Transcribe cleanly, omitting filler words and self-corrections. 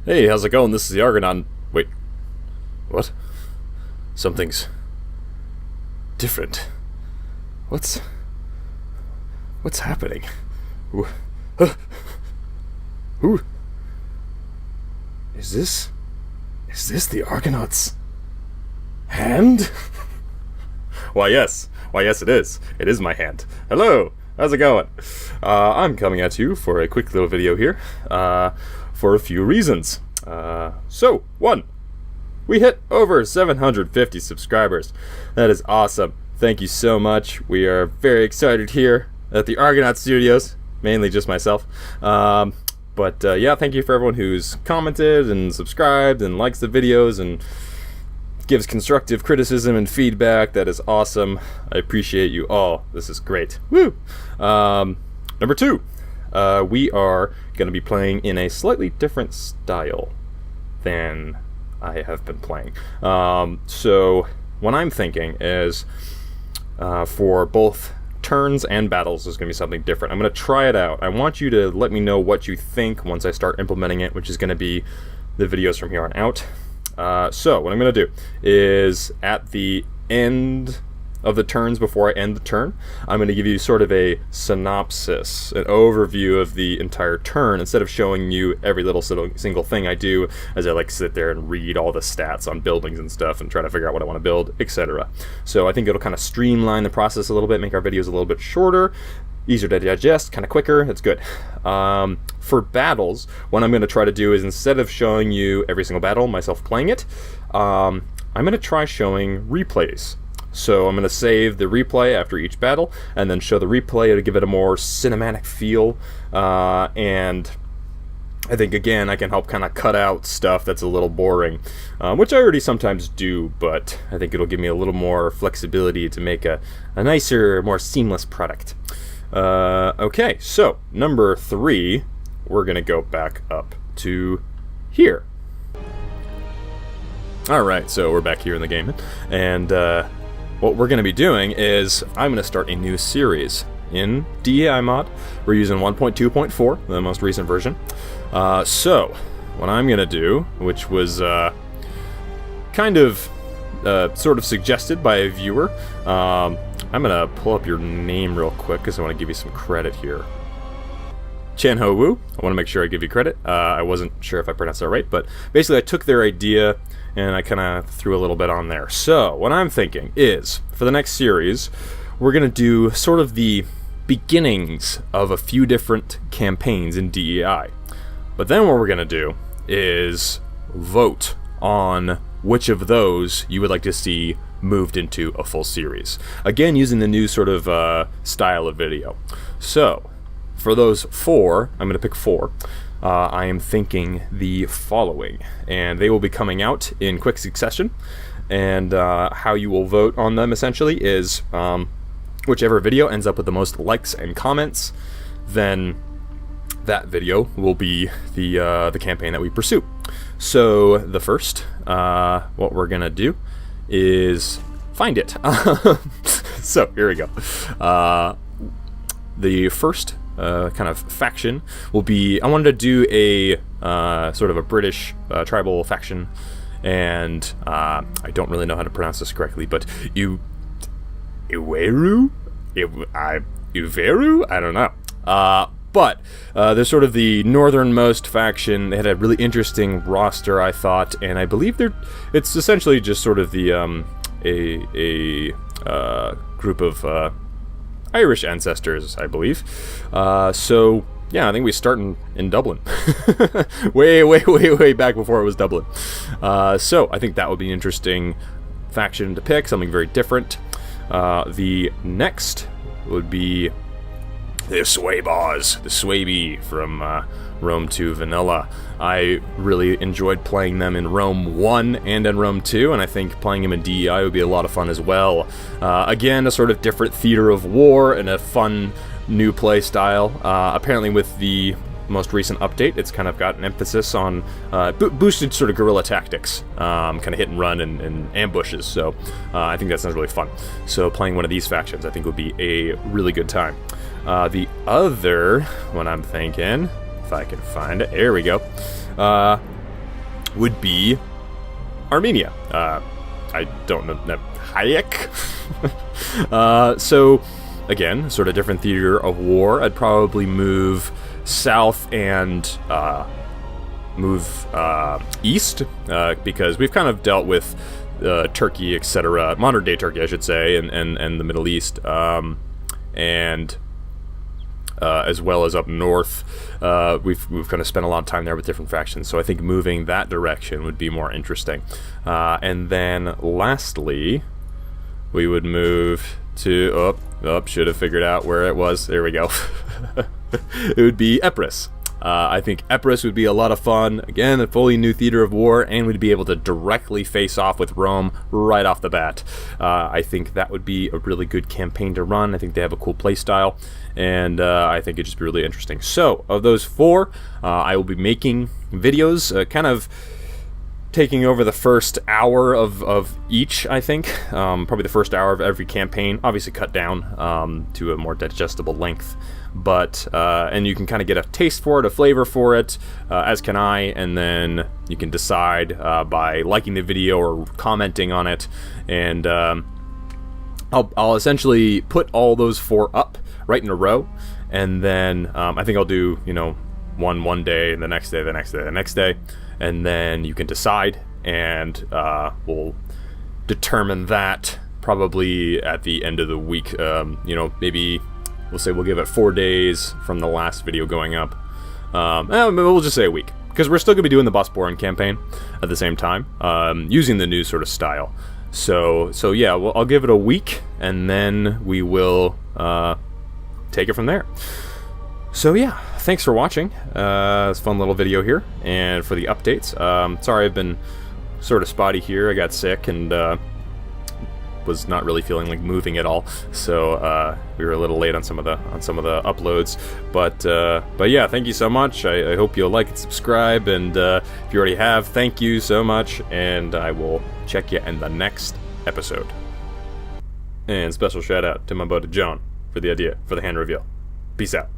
Hey, how's it going? This is the Argonaut. Wait, what? Something's different. What's happening? Who is this? Is this the Argonaut's hand? Why yes, it is. It is my hand. Hello, how's it going? I'm coming at you for a quick little video here, for a few reasons. So, one, we hit over 750 subscribers. That is awesome. Thank you so much. We are very excited here at the Argonaut Studios, mainly just myself. Yeah, thank you for everyone who's commented and subscribed and likes the videos and gives constructive criticism and feedback. That is awesome. I appreciate you all. This is great. Woo! Number two, we are going to be playing in a slightly different style than I have been playing. So what I'm thinking is, for both turns and battles, is going to be something different. I'm going to try it out. I want you to let me know what you think once I start implementing it, which is going to be the videos from here on out. So what I'm going to do is, at the end of the turns, before I end the turn, I'm going to give you sort of a synopsis, an overview of the entire turn, instead of showing you every little single thing I do, as I like to sit there and read all the stats on buildings and stuff and try to figure out what I want to build, etc. So I think it'll kind of streamline the process a little bit, make our videos a little bit shorter, easier to digest, kind of quicker. That's good. For battles, what I'm going to try to do is, instead of showing you every single battle, myself playing it, I'm going to try showing replays. So I'm going to save the replay after each battle, and then show the replay to give it a more cinematic feel. And I think, again, I can help kind of cut out stuff that's a little boring, which I already sometimes do, but I think it'll give me a little more flexibility to make a nicer, more seamless product. Okay, so number 3, we're going to go back up to here. Alright, so we're back here in the game, and what we're going to be doing is, I'm going to start a new series in DEI mod. We're using 1.2.4, the most recent version. So, what I'm going to do, which was kind of sort of suggested by a viewer, I'm going to pull up your name real quick because I want to give you some credit here. Chan Ho Woo, I want to make sure I give you credit. I wasn't sure if I pronounced that right, but basically I took their idea and I kind of threw a little bit on there. So, what I'm thinking is, for the next series, we're going to do sort of the beginnings of a few different campaigns in DEI. But then what we're going to do is vote on which of those you would like to see moved into a full series. Again, using the new sort of style of video. So, for those 4, I'm going to pick 4. I am thinking the following, and they will be coming out in quick succession. And how you will vote on them, essentially, is whichever video ends up with the most likes and comments, then that video will be the campaign that we pursue. So the first, what we're gonna do is find it. So here we go. The first kind of faction will be, I wanted to do a sort of a British tribal faction, and I don't really know how to pronounce this correctly, but Uveru? Uveru? I don't know. But they're sort of the northernmost faction. They had a really interesting roster, I thought, and I believe it's essentially just sort of the a group of Irish ancestors, I believe. So yeah, I think we start in Dublin. way back before it was Dublin. So I think that would be an interesting faction to pick, something very different. The next would be the Swaybars, the Swayby from Rome 2 Vanilla. I really enjoyed playing them in Rome 1 and in Rome 2, and I think playing them in DEI would be a lot of fun as well. Again, a sort of different theater of war and a fun new play style. Apparently with the most recent update, it's kind of got an emphasis on boosted sort of guerrilla tactics, kind of hit and run and ambushes, so I think that sounds really fun. So playing one of these factions I think would be a really good time. The other one I'm thinking, if I can find it, there we go, would be Armenia. I don't know Hayek. So again, sort of different theater of war. I'd probably move south and move east, because we've kind of dealt with Turkey, etc., modern day Turkey, I should say, and the Middle East, and as well as up north. We've kind of spent a lot of time there with different factions, so I think moving that direction would be more interesting. And then lastly, we would move to should have figured out where it was. There we go. It would be Epirus. I think Epirus would be a lot of fun. Again, a fully new theater of war, and we'd be able to directly face off with Rome right off the bat. I think that would be a really good campaign to run. I think they have a cool play style, and I think it'd just be really interesting. So, of those 4, I will be making videos, kind of taking over the first hour of each, I think. Probably the first hour of every campaign, obviously cut down to a more digestible length. But, and you can kind of get a taste for it, a flavor for it, as can I, and then you can decide by liking the video or commenting on it, and I'll essentially put all those 4 up right in a row, and then I think I'll do, one day, and the next day, the next day, the next day, and then you can decide, and we'll determine that probably at the end of the week. Maybe we'll say we'll give it 4 days from the last video going up. We'll just say a week, because we're still going to be doing the Bosporan campaign at the same time, using the new sort of style. So yeah, I'll give it a week, and then we will take it from there. So yeah, thanks for watching. It's a fun little video here, and for the updates. Sorry I've been sort of spotty here. I got sick and was not really feeling like moving at all, so we were a little late on some of the uploads. But yeah, thank you so much. I hope you'll like and subscribe, and if you already have, thank you so much, and I will check you in the next episode. And special shout out to my buddy John for the idea for the hand reveal. Peace out.